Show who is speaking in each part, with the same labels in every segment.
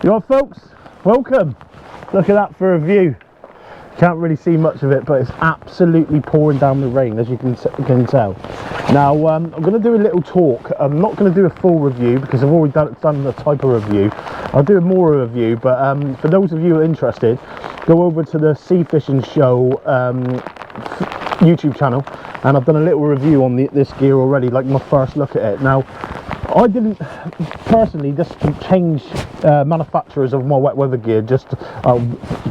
Speaker 1: You know, folks, welcome. Look at that for a view. Can't really see much of it, but it's absolutely pouring down the rain, as you can tell. Now, I'm going to do a little talk. I'm not going to do a full review because I've already done the type of review. I'll do more of a review, but for those of you who are interested, go over to the Sea Fishing Show YouTube channel, and I've done a little review on this gear already, like my first look at it. Now, I didn't personally just change manufacturers of my wet weather gear just do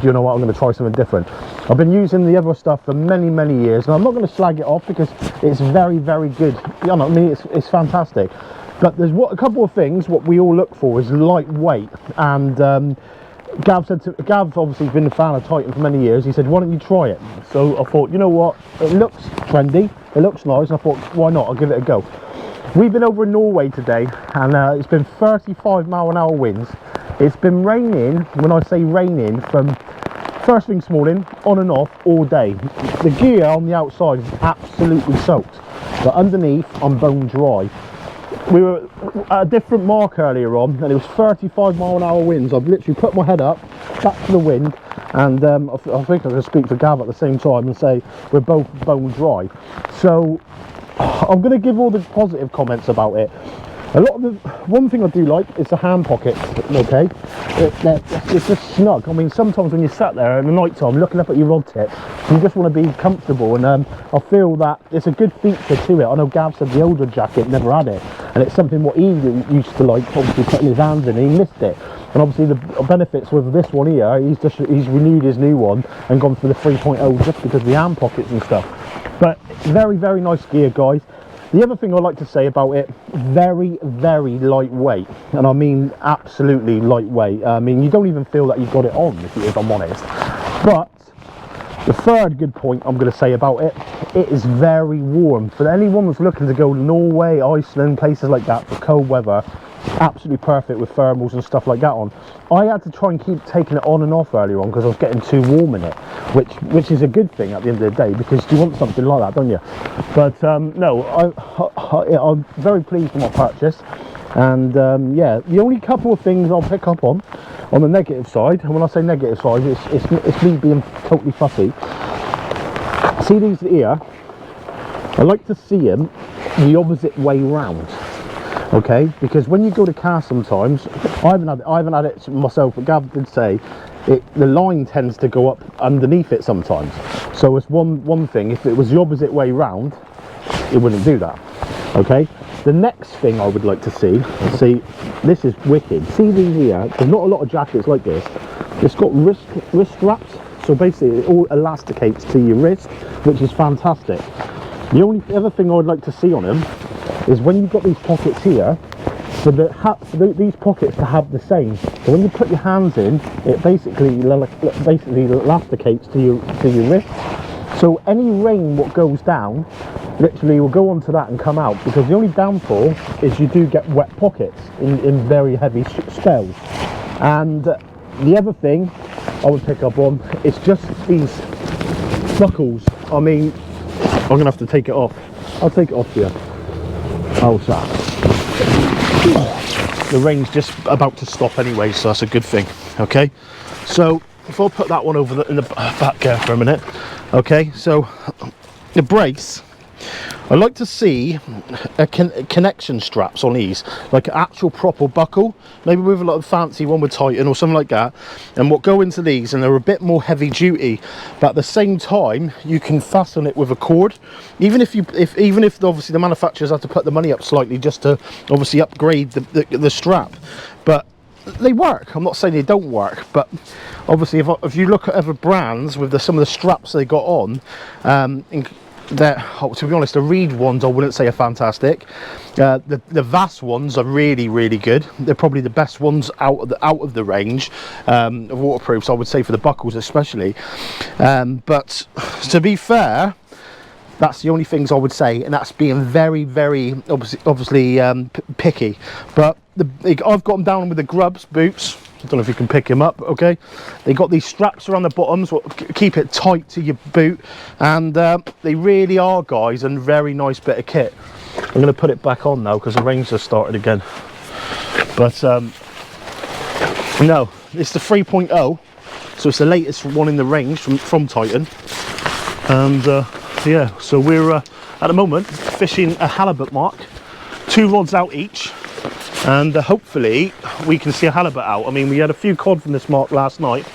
Speaker 1: you know what, I'm going to try something different. I've been using the other stuff for many years, and I'm not going to slag it off because it's very good. You know, I mean, it's fantastic, but there's a couple of things what we all look for is lightweight. And Gav obviously been a fan of Titan for many years. He said, why don't you try it? So I thought, you know what, it looks trendy, it looks nice, and I thought, why not, I'll give it a go. We've been over in Norway today, and it's been 35-mile-an-hour winds. It's been raining, when I say raining, from first thing this morning, on and off, all day. The gear on the outside is absolutely soaked, but underneath, I'm bone dry. We were at a different mark earlier on, and it was 35-mile-an-hour winds. I've literally put my head up, back to the wind, and I think I can speak for Gav at the same time and say we're both bone dry. So I'm going to give all the positive comments about it. One thing I do like is the hand pockets, okay? It's just snug. I mean, sometimes when you sat there in the night time looking up at your rod tip, you just want to be comfortable, and I feel that it's a good feature to it. I know Gav said the older jacket never had it, and it's something what he used to like, obviously putting his hands in, and he missed it. And obviously the benefits with this one here, he's renewed his new one and gone for the 3.0 just because of the hand pockets and stuff. But very nice gear, guys. The other thing I like to say about it, very lightweight, and I mean absolutely lightweight. I mean, you don't even feel that you've got it on, if I'm honest. But the third good point I'm going to say about it, it is very warm. For anyone that's looking to go to Norway, Iceland, places like that for cold weather, absolutely perfect with thermals and stuff like that on. I had to try and keep taking it on and off earlier on because I was getting too warm in it, which is a good thing at the end of the day, because you want something like that, don't you? But no, I'm very pleased with my purchase. And yeah, the only couple of things I'll pick up on the negative side, and when I say negative side, it's me being totally fussy. See these here? I like to see them the opposite way round. Okay, because when you go to cast sometimes, I haven't had it myself, but Gav did say the line tends to go up underneath it sometimes. So it's one thing. If it was the opposite way round, it wouldn't do that. Okay, the next thing I would like to see, this is wicked. See these here? There's not a lot of jackets like this. It's got wrist straps, so basically it all elasticates to your wrist, which is fantastic. The only other thing I would like to see on them is when you've got these pockets here, for these pockets to have the same. So when you put your hands in, it basically elasticates to your wrist. So any rain what goes down, literally will go onto that and come out, because the only downfall is you do get wet pockets in very heavy spells. And the other thing I would pick up on is just these buckles. I mean, I'm going to have to take it off. I'll take it off here. Oh, that. The rain's just about to stop anyway, so that's a good thing. Okay, so if I'll put that one over in the back there for a minute. Okay, so the brace, I like to see a connection straps on these, like an actual proper buckle, maybe with a lot of fancy one with Titan or something like that, and what go into these, and they're a bit more heavy duty, but at the same time you can fasten it with a cord, even if obviously the manufacturers have to put the money up slightly just to obviously upgrade the strap, but they work. I'm not saying they don't work, but obviously if you look at other brands with some of the straps they got on, to be honest, the Reed ones I wouldn't say are fantastic. The Vass ones are really good. They're probably the best ones out of the range of waterproofs, I would say, for the buckles especially. But to be fair, that's the only things I would say, and that's being very obviously picky. But I've got them down with the Grubs boots. I don't know if you can pick them up. Okay, they got these straps around the bottoms what keep it tight to your boot, and they really are, guys, a very nice bit of kit. I'm going to put it back on now because the rain's just started again. But No, it's the 3.0, so it's the latest one in the range from Titan. And yeah, so we're at the moment fishing a halibut mark, 2 rods out each, and hopefully we can see a halibut out. I mean, we had a few cod from this mark last night,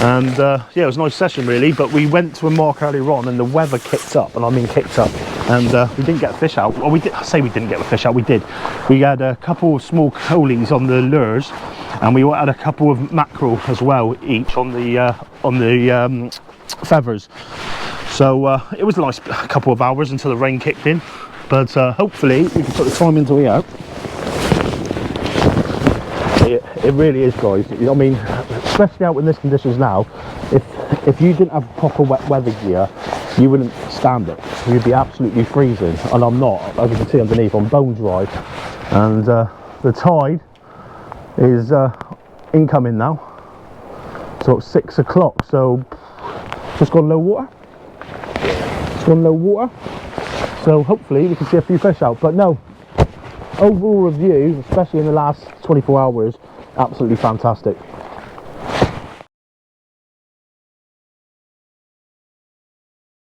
Speaker 1: and yeah, it was a nice session really, but we went to a mark earlier on and the weather kicked up, and I mean kicked up, and we didn't get a fish out. Well, we did. I say we didn't get a fish out, we did. We had a couple of small coalies on the lures, and we had a couple of mackerel as well each on the feathers. So it was a nice couple of hours until the rain kicked in, but hopefully we can put the time into it out. It really is, guys. I mean, especially out in this conditions now, if you didn't have proper wet weather gear, you wouldn't stand it. You'd be absolutely freezing, and I'm not. As you can see underneath, I'm bone dry, and the tide is incoming now. So it's 6 o'clock, so just gone low water. It's gone low water. So hopefully we can see a few fish out. But no, overall review, especially in the last 24 hours, absolutely fantastic.